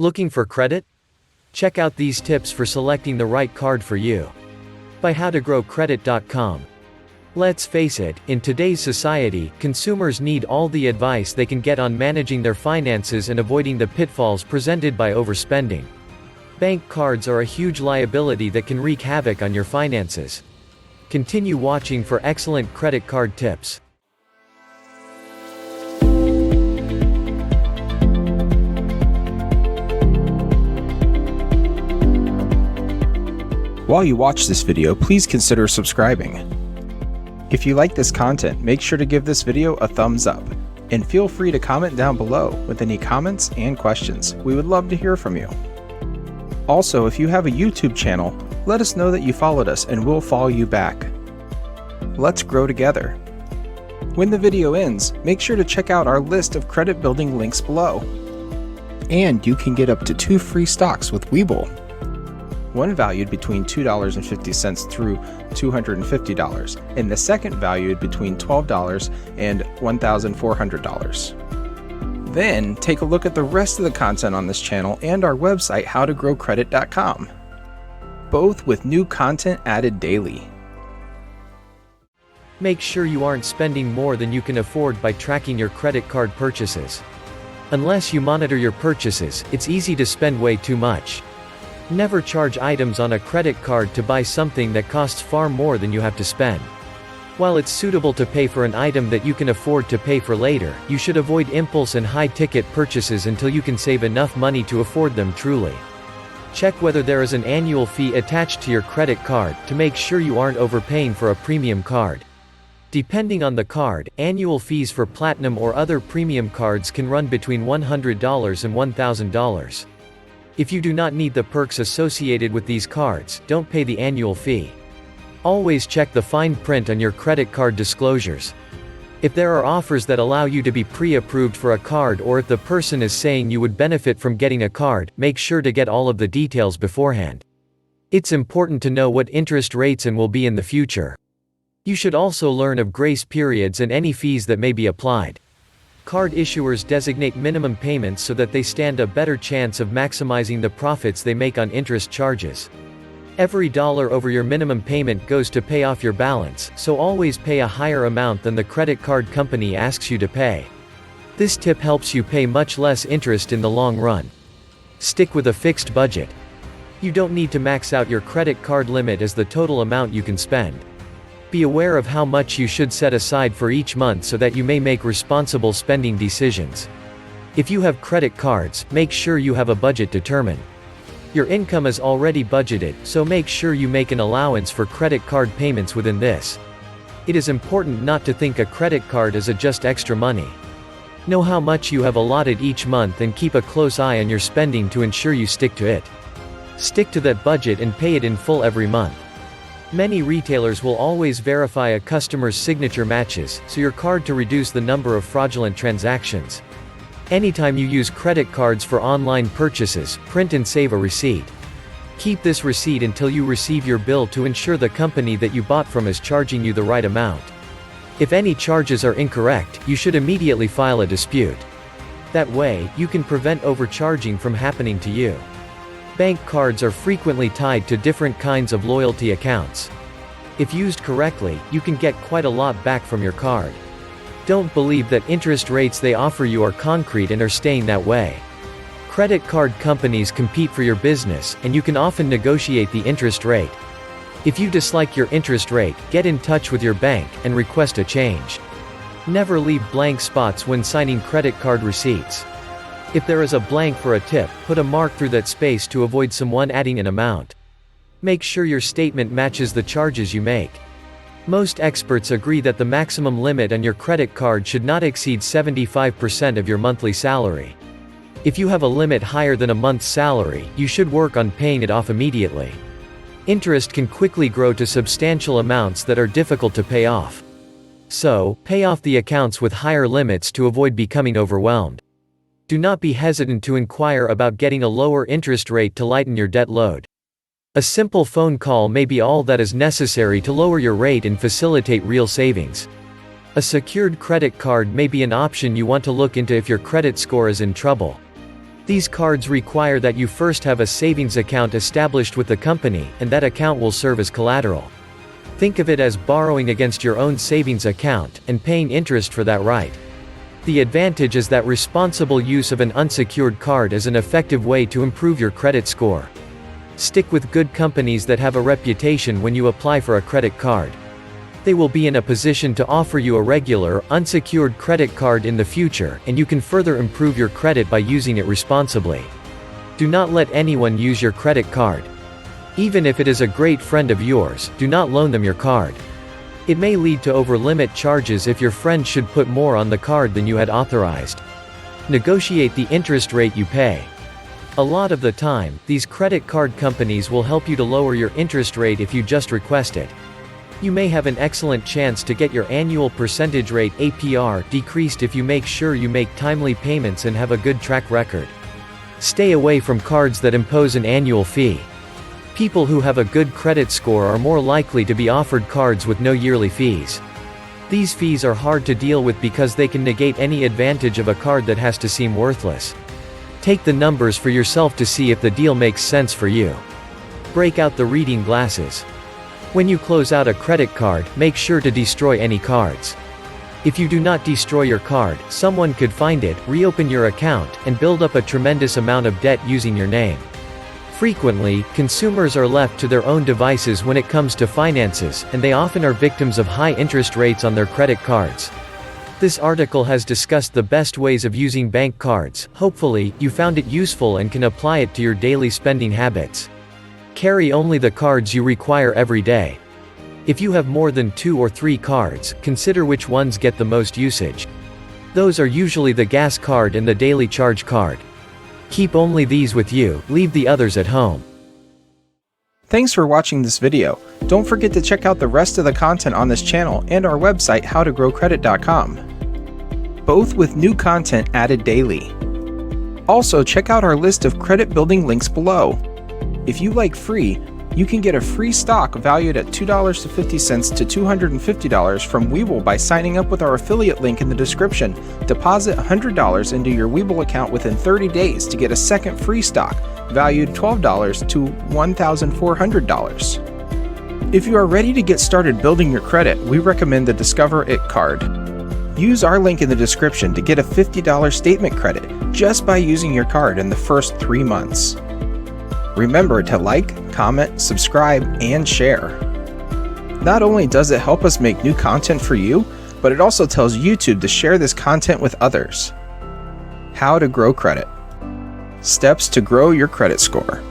Looking for credit? Check out these tips for selecting the right card for you. By howtogrowcredit.com. Let's face it, in today's society, consumers need all the advice they can get on managing their finances and avoiding the pitfalls presented by overspending. Bank cards are a huge liability that can wreak havoc on your finances. Continue watching for excellent credit card tips. While you watch this video, please consider subscribing. If you like this content, make sure to give this video a thumbs up, and feel free to comment down below with any comments and questions. We would love to hear from you. Also, if you have a YouTube channel, let us know that you followed us and we'll follow you back. Let's grow together. When the video ends, make sure to check out our list of credit building links below. And you can get up to 2 free stocks with Webull. One valued between $2.50 through $250, and the second valued between $12 and $1,400. Then, take a look at the rest of the content on this channel and our website howtogrowcredit.com, both with new content added daily. Make sure you aren't spending more than you can afford by tracking your credit card purchases. Unless you monitor your purchases, it's easy to spend way too much. Never charge items on a credit card to buy something that costs far more than you have to spend. While it's suitable to pay for an item that you can afford to pay for later, you should avoid impulse and high-ticket purchases until you can save enough money to afford them truly. Check whether there is an annual fee attached to your credit card to make sure you aren't overpaying for a premium card. Depending on the card, annual fees for platinum or other premium cards can run between $100 and $1,000. If you do not need the perks associated with these cards, don't pay the annual fee. Always check the fine print on your credit card disclosures. If there are offers that allow you to be pre-approved for a card, or if the person is saying you would benefit from getting a card, make sure to get all of the details beforehand. It's important to know what interest rates and will be in the future. You should also learn of grace periods and any fees that may be applied. Card issuers designate minimum payments so that they stand a better chance of maximizing the profits they make on interest charges. Every dollar over your minimum payment goes to pay off your balance, so always pay a higher amount than the credit card company asks you to pay. This tip helps you pay much less interest in the long run. Stick with a fixed budget. You don't need to max out your credit card limit as the total amount you can spend. Be aware of how much you should set aside for each month so that you may make responsible spending decisions. If you have credit cards, make sure you have a budget determined. Your income is already budgeted, so make sure you make an allowance for credit card payments within this. It is important not to think a credit card is just extra money. Know how much you have allotted each month and keep a close eye on your spending to ensure you stick to it. Stick to that budget and pay it in full every month. Many retailers will always verify a customer's signature matches, so your card to reduce the number of fraudulent transactions. Anytime you use credit cards for online purchases, print and save a receipt. Keep this receipt until you receive your bill to ensure the company that you bought from is charging you the right amount. If any charges are incorrect, you should immediately file a dispute. That way, you can prevent overcharging from happening to you. Bank cards are frequently tied to different kinds of loyalty accounts. If used correctly, you can get quite a lot back from your card. Don't believe that interest rates they offer you are concrete and are staying that way. Credit card companies compete for your business, and you can often negotiate the interest rate. If you dislike your interest rate, get in touch with your bank and request a change. Never leave blank spots when signing credit card receipts. If there is a blank for a tip, put a mark through that space to avoid someone adding an amount. Make sure your statement matches the charges you make. Most experts agree that the maximum limit on your credit card should not exceed 75% of your monthly salary. If you have a limit higher than a month's salary, you should work on paying it off immediately. Interest can quickly grow to substantial amounts that are difficult to pay off. So, pay off the accounts with higher limits to avoid becoming overwhelmed. Do not be hesitant to inquire about getting a lower interest rate to lighten your debt load. A simple phone call may be all that is necessary to lower your rate and facilitate real savings. A secured credit card may be an option you want to look into if your credit score is in trouble. These cards require that you first have a savings account established with the company, and that account will serve as collateral. Think of it as borrowing against your own savings account, and paying interest for that right. The advantage is that responsible use of an unsecured card is an effective way to improve your credit score. Stick with good companies that have a reputation when you apply for a credit card. They will be in a position to offer you a regular, unsecured credit card in the future, and you can further improve your credit by using it responsibly. Do not let anyone use your credit card. Even if it is a great friend of yours, do not loan them your card. It may lead to over-limit charges if your friend should put more on the card than you had authorized. Negotiate the interest rate you pay. A lot of the time, these credit card companies will help you to lower your interest rate if you just request it. You may have an excellent chance to get your annual percentage rate (APR) decreased if you make sure you make timely payments and have a good track record. Stay away from cards that impose an annual fee. People who have a good credit score are more likely to be offered cards with no yearly fees. These fees are hard to deal with because they can negate any advantage of a card that has to seem worthless. Take the numbers for yourself to see if the deal makes sense for you. Break out the reading glasses. When you close out a credit card, make sure to destroy any cards. If you do not destroy your card, someone could find it, reopen your account, and build up a tremendous amount of debt using your name. Frequently, consumers are left to their own devices when it comes to finances, and they often are victims of high interest rates on their credit cards. This article has discussed the best ways of using bank cards. Hopefully, you found it useful and can apply it to your daily spending habits. Carry only the cards you require every day. If you have more than 2 or 3 cards, consider which ones get the most usage. Those are usually the gas card and the daily charge card. Keep only these with you, leave the others at home. Thanks for watching this video. Don't forget to check out the rest of the content on this channel and our website howtogrowcredit.com, both with new content added daily. Also, check out our list of credit building links below. If you like free, you can get a free stock valued at $2.50 to $250 from Webull by signing up with our affiliate link in the description. Deposit $100 into your Webull account within 30 days to get a second free stock valued $12 to $1,400. If you are ready to get started building your credit, we recommend the Discover It card. Use our link in the description to get a $50 statement credit just by using your card in the first 3 months. Remember to like, comment, subscribe, and share. Not only does it help us make new content for you, but it also tells YouTube to share this content with others. How to grow credit. Steps to grow your credit score.